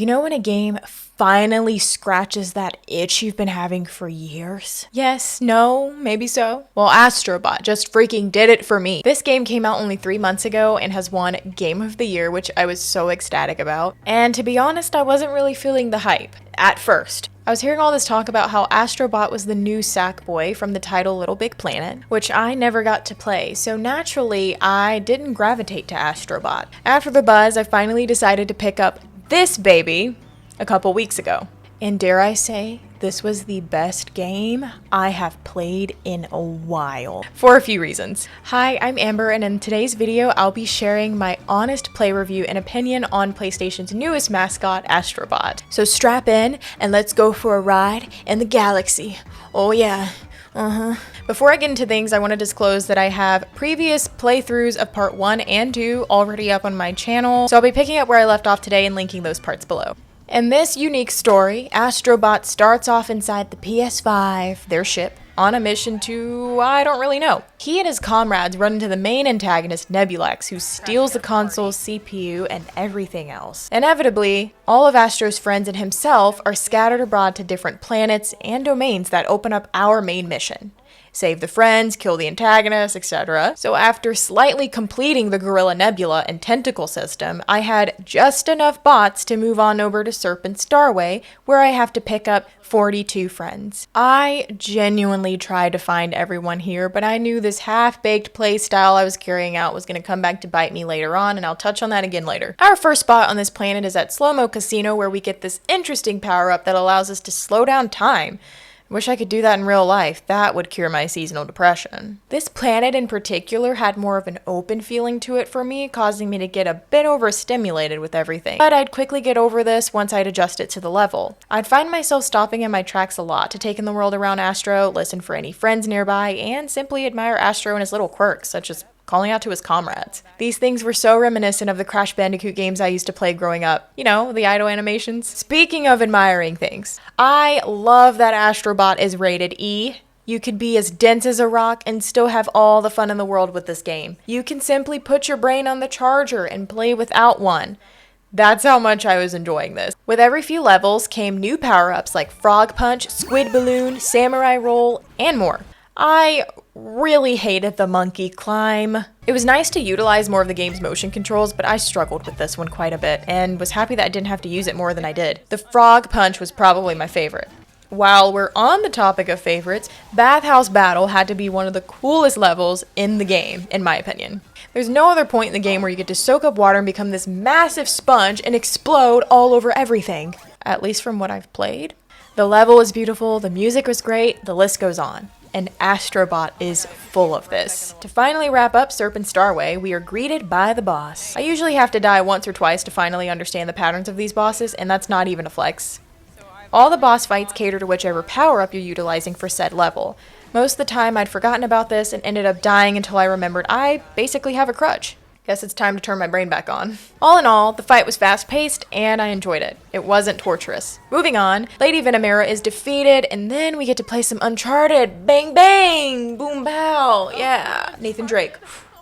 You know when a game finally scratches that itch you've been having for years? Yes, no, maybe so. Well, Astro Bot just freaking did it for me. This game came out only 3 months ago and has won Game of the Year, which I was so ecstatic about. And to be honest, I wasn't really feeling the hype at first. I was hearing all this talk about how Astro Bot was the new Sackboy from the title Little Big Planet, which I never got to play, so naturally I didn't gravitate to Astro Bot. After the buzz, I finally decided to pick up this baby a couple weeks ago. And dare I say, this was the best game I have played in a while, for a few reasons. Hi, I'm Amber, and in today's video, I'll be sharing my honest play review and opinion on PlayStation's newest mascot, Astro Bot. So strap in, and let's go for a ride in the galaxy. Oh yeah. Before I get into things, I want to disclose that I have previous playthroughs of part 1 and 2 already up on my channel, so I'll be picking up where I left off today and linking those parts below. In this unique story, Astro Bot starts off inside the PS5, their ship, on a mission to, I don't really know. He and his comrades run into the main antagonist, Nebula, who steals the console's CPU and everything else. Inevitably, all of Astro's friends and himself are scattered abroad to different planets and domains that open up our main mission. Save the friends, kill the antagonist, etc. So after slightly completing the Gorilla Nebula and Tentacle system, I had just enough bots to move on over to Serpent Starway, where I have to pick up 42 friends. I genuinely tried to find everyone here, but I knew this half-baked playstyle I was carrying out was going to come back to bite me later on, and I'll touch on that again later. Our first spot on this planet is at Camo Casino, where we get this interesting power-up that allows us to slow down time. Wish I could do that in real life. That would cure my seasonal depression. This planet in particular had more of an open feeling to it for me, causing me to get a bit overstimulated with everything. But I'd quickly get over this once I'd adjust it to the level. I'd find myself stopping in my tracks a lot to take in the world around Astro, listen for any friends nearby, and simply admire Astro and his little quirks, such as calling out to his comrades. These things were so reminiscent of the Crash Bandicoot games I used to play growing up. You know, the idle animations. Speaking of admiring things, I love that Astro Bot is rated E. You could be as dense as a rock and still have all the fun in the world with this game. You can simply put your brain on the charger and play without one. That's how much I was enjoying this. With every few levels came new power-ups like Frog Punch, Squid Balloon, Samurai Roll, and more. I really hated the monkey climb. It was nice to utilize more of the game's motion controls, but I struggled with this one quite a bit and was happy that I didn't have to use it more than I did. The frog punch was probably my favorite. While we're on the topic of favorites, Bathhouse Battle had to be one of the coolest levels in the game, in my opinion. There's no other point in the game where you get to soak up water and become this massive sponge and explode all over everything, at least from what I've played. The level was beautiful, the music was great, the list goes on. And Astro Bot is full of this. To finally wrap up Serpent Starway, we are greeted by the boss. I usually have to die once or twice to finally understand the patterns of these bosses, and that's not even a flex. All the boss fights cater to whichever power-up you're utilizing for said level. Most of the time I'd forgotten about this and ended up dying until I remembered I basically have a crutch. Guess it's time to turn my brain back on. All in all, the fight was fast-paced, and I enjoyed it. It wasn't torturous. Moving on, Lady Venomera is defeated, and then we get to play some Uncharted. Bang bang! Boom pow! Yeah, Nathan Drake.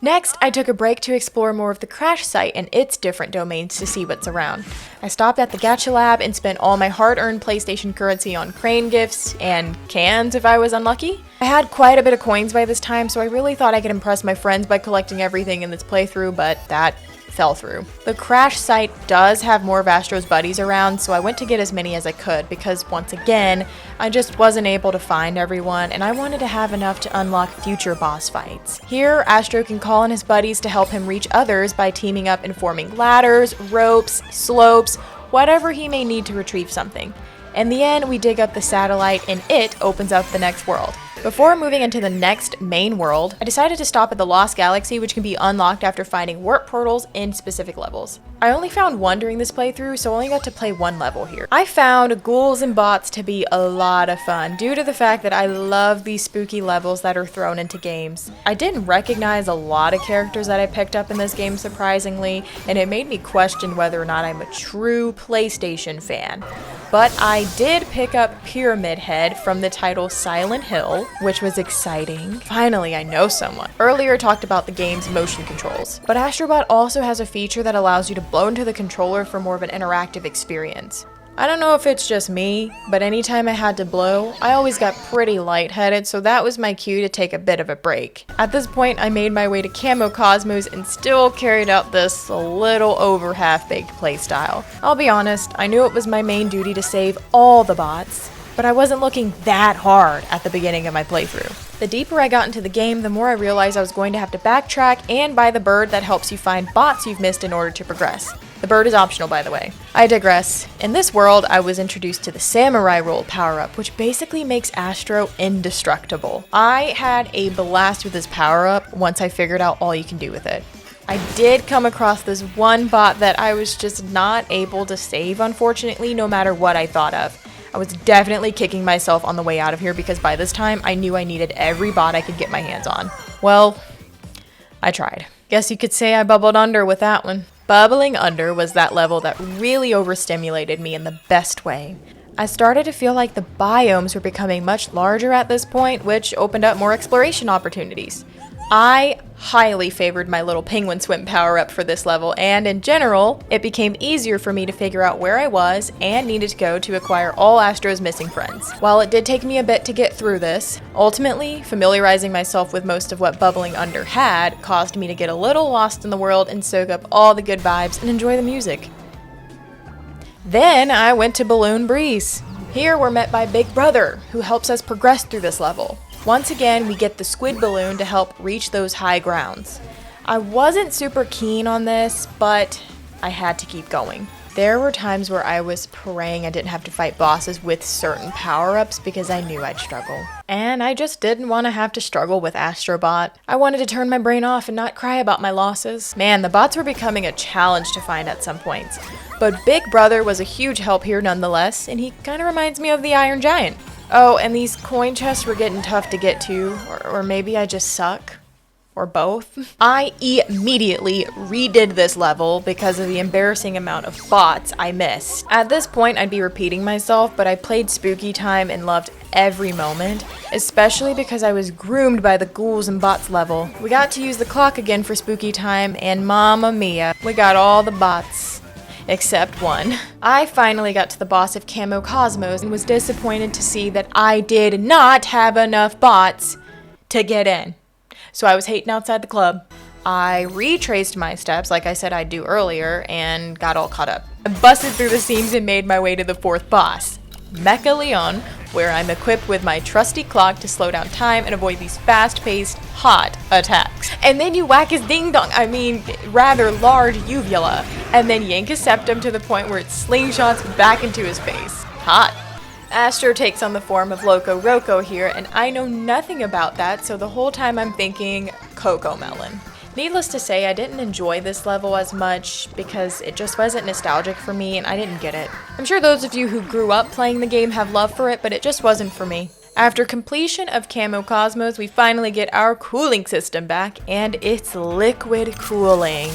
Next, I took a break to explore more of the crash site and its different domains to see what's around. I stopped at the Gacha Lab and spent all my hard-earned PlayStation currency on crane gifts and cans if I was unlucky. I had quite a bit of coins by this time, so I really thought I could impress my friends by collecting everything in this playthrough, but that fell through. The crash site does have more of Astro's buddies around, so I went to get as many as I could because, once again, I just wasn't able to find everyone, and I wanted to have enough to unlock future boss fights. Here, Astro can call on his buddies to help him reach others by teaming up and forming ladders, ropes, slopes, whatever he may need to retrieve something. In the end, we dig up the satellite, and it opens up the next world. Before moving into the next main world, I decided to stop at the Lost Galaxy, which can be unlocked after finding warp portals in specific levels. I only found one during this playthrough, so I only got to play one level here. I found ghouls and bots to be a lot of fun, due to the fact that I love these spooky levels that are thrown into games. I didn't recognize a lot of characters that I picked up in this game, surprisingly, and it made me question whether or not I'm a true PlayStation fan. But I did pick up Pyramid Head from the title Silent Hill, which was exciting. Finally, I know someone. Earlier talked about the game's motion controls, but Astro Bot also has a feature that allows you to blow into the controller for more of an interactive experience. I don't know if it's just me, but anytime I had to blow, I always got pretty lightheaded, so that was my cue to take a bit of a break. At this point, I made my way to Camo Cosmos and still carried out this a little over half-baked playstyle. I'll be honest, I knew it was my main duty to save all the bots, but I wasn't looking that hard at the beginning of my playthrough. The deeper I got into the game, the more I realized I was going to have to backtrack and buy the bird that helps you find bots you've missed in order to progress. The bird is optional, by the way. I digress. In this world, I was introduced to the Samurai Roll power-up, which basically makes Astro indestructible. I had a blast with this power-up once I figured out all you can do with it. I did come across this one bot that I was just not able to save, unfortunately, no matter what I thought of. I was definitely kicking myself on the way out of here because by this time, I knew I needed every bot I could get my hands on. Well, I tried. Guess you could say I bubbled under with that one. Bubbling under was that level that really overstimulated me in the best way. I started to feel like the biomes were becoming much larger at this point, which opened up more exploration opportunities. I highly favored my little penguin swim power-up for this level, and in general, it became easier for me to figure out where I was and needed to go to acquire all Astro's missing friends. While it did take me a bit to get through this, ultimately, familiarizing myself with most of what Bubbling Under had caused me to get a little lost in the world and soak up all the good vibes and enjoy the music. Then I went to Balloon Breeze. Here we're met by Big Brother, who helps us progress through this level. Once again, we get the squid balloon to help reach those high grounds. I wasn't super keen on this, but I had to keep going. There were times where I was praying I didn't have to fight bosses with certain power-ups because I knew I'd struggle. And I just didn't want to have to struggle with Astro Bot. I wanted to turn my brain off and not cry about my losses. Man, the bots were becoming a challenge to find at some points. But Big Brother was a huge help here nonetheless, and he kind of reminds me of the Iron Giant. Oh, and these coin chests were getting tough to get to, or maybe I just suck. Or both. I immediately redid this level because of the embarrassing amount of bots I missed. At this point, I'd be repeating myself, but I played Spooky Time and loved every moment, especially because I was groomed by the ghouls and bots level. We got to use the clock again for Spooky Time, and mamma mia, we got all the bots. Except one. I finally got to the boss of Camo Cosmos and was disappointed to see that I did not have enough bots to get in. So I was hating outside the club. I retraced my steps like I said I'd do earlier and got all caught up. I busted through the seams and made my way to the fourth boss, Mecha Leon, where I'm equipped with my trusty clock to slow down time and avoid these fast-paced, hot attacks. And then you whack his rather large uvula, and then yank his septum to the point where it slingshots back into his face. Hot. Astro takes on the form of Loco Roco here, and I know nothing about that, so the whole time I'm thinking Coco Melon. Needless to say, I didn't enjoy this level as much because it just wasn't nostalgic for me and I didn't get it. I'm sure those of you who grew up playing the game have love for it, but it just wasn't for me. After completion of Camo Cosmos, we finally get our cooling system back, and it's liquid cooling.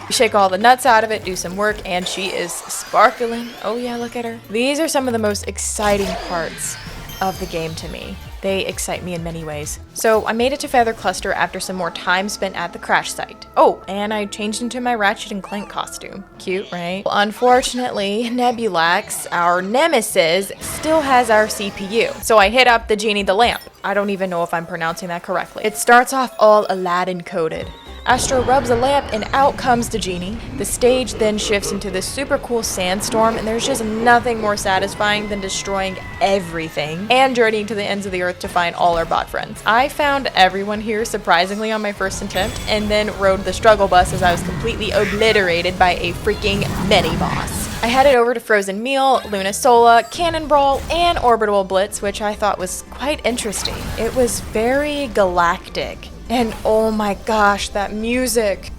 We shake all the nuts out of it, do some work, and she is sparkling. Oh yeah, look at her. These are some of the most exciting parts of the game to me. They excite me in many ways. So I made it to Feather Cluster after some more time spent at the crash site. Oh, and I changed into my Ratchet and Clank costume. Cute, right? Well, unfortunately, Nebulax, our nemesis, still has our CPU. So I hit up the Genie the Lamp. I don't even know if I'm pronouncing that correctly. It starts off all Aladdin coded. Astro rubs a lamp and out comes the genie. The stage then shifts into this super cool sandstorm, and there's just nothing more satisfying than destroying everything and journeying to the ends of the earth to find all our bot friends. I found everyone here surprisingly on my first attempt, and then rode the struggle bus as I was completely obliterated by a freaking mini-boss. I headed over to Frozen Meal, Luna Sola, Cannon Brawl, and Orbital Blitz, which I thought was quite interesting. It was very galactic. And oh my gosh, that music!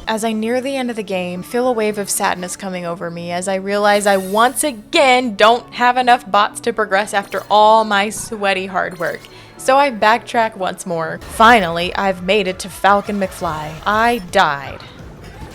As I near the end of the game, feel a wave of sadness coming over me as I realize I once again don't have enough bots to progress after all my sweaty hard work. So I backtrack once more. Finally, I've made it to Falcon McFly. I died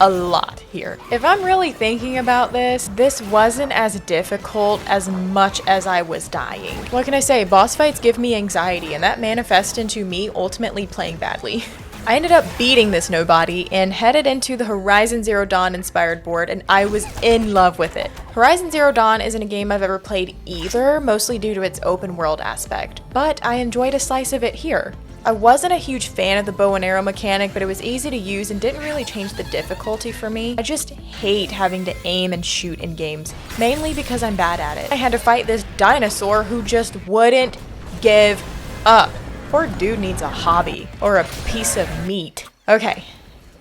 a lot here. If I'm really thinking about this, this wasn't as difficult as much as I was dying. What can I say? Boss fights give me anxiety, and that manifests into me ultimately playing badly. I ended up beating this nobody and headed into the Horizon Zero Dawn inspired board, and I was in love with it. Horizon Zero Dawn isn't a game I've ever played either, mostly due to its open world aspect, but I enjoyed a slice of it here. I wasn't a huge fan of the bow and arrow mechanic, but it was easy to use and didn't really change the difficulty for me. I just hate having to aim and shoot in games, mainly because I'm bad at it. I had to fight this dinosaur who just wouldn't give up. Poor dude needs a hobby or a piece of meat. Okay,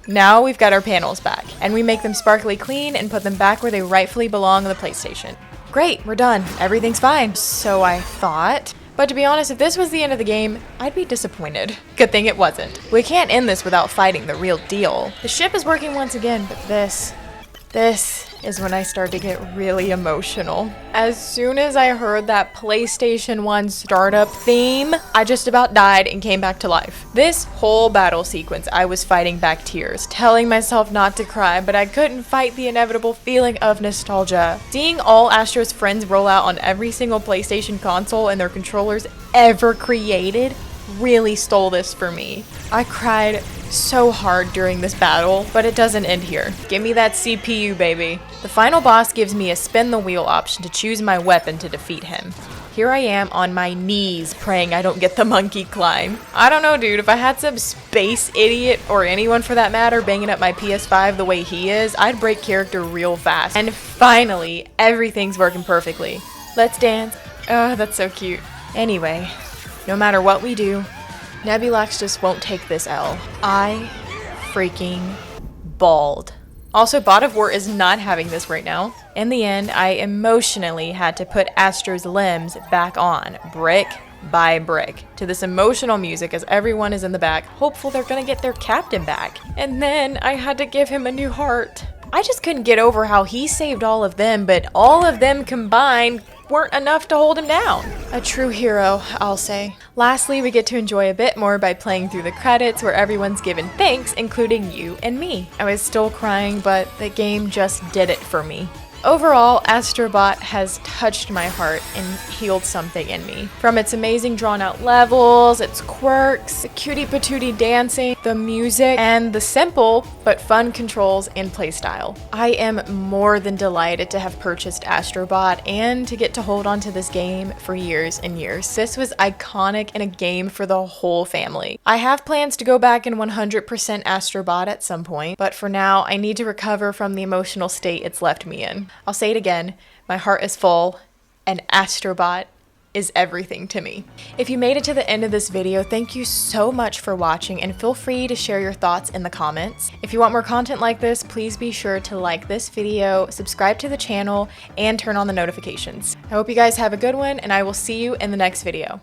now we've got our panels back, and we make them sparkly clean and put them back where they rightfully belong on the PlayStation. Great, we're done. Everything's fine. So I thought. But to be honest, if this was the end of the game, I'd be disappointed. Good thing it wasn't. We can't end this without fighting the real deal. The ship is working once again, but this is when I start to get really emotional. As soon as I heard that PlayStation 1 startup theme, I just about died and came back to life. This whole battle sequence, I was fighting back tears, telling myself not to cry, but I couldn't fight the inevitable feeling of nostalgia. Seeing all Astro's friends roll out on every single PlayStation console and their controllers ever created really stole this for me. I cried so hard during this battle, but it doesn't end here. Give me that CPU, baby. The final boss gives me a spin the wheel option to choose my weapon to defeat him. Here I am on my knees praying I don't get the monkey climb. I don't know, dude, if I had some space idiot, or anyone for that matter, banging up my PS5 the way he is, I'd break character real fast. And finally, everything's working perfectly. Let's dance. Oh, that's so cute. Anyway, no matter what we do, Nebulax just won't take this L. I freaking bawled. Also, Bot of War is not having this right now. In the end, I emotionally had to put Astro's limbs back on, brick by brick, to this emotional music as everyone is in the back, hopeful they're gonna get their captain back. And then I had to give him a new heart. I just couldn't get over how he saved all of them, but all of them combined weren't enough to hold him down. A true hero, I'll say. Lastly, we get to enjoy a bit more by playing through the credits where everyone's given thanks, including you and me. I was still crying, but the game just did it for me. Overall, Astro Bot has touched my heart and healed something in me. From its amazing drawn-out levels, its quirks, the cutie patootie dancing, the music, and the simple but fun controls and playstyle. I am more than delighted to have purchased Astro Bot and to get to hold on to this game for years and years. This was iconic and a game for the whole family. I have plans to go back and 100% Astro Bot at some point, but for now, I need to recover from the emotional state it's left me in. I'll say it again, my heart is full, and Astro Bot is everything to me. If you made it to the end of this video, thank you so much for watching, and feel free to share your thoughts in the comments. If you want more content like this, please be sure to like this video, subscribe to the channel, and turn on the notifications. I hope you guys have a good one, and I will see you in the next video.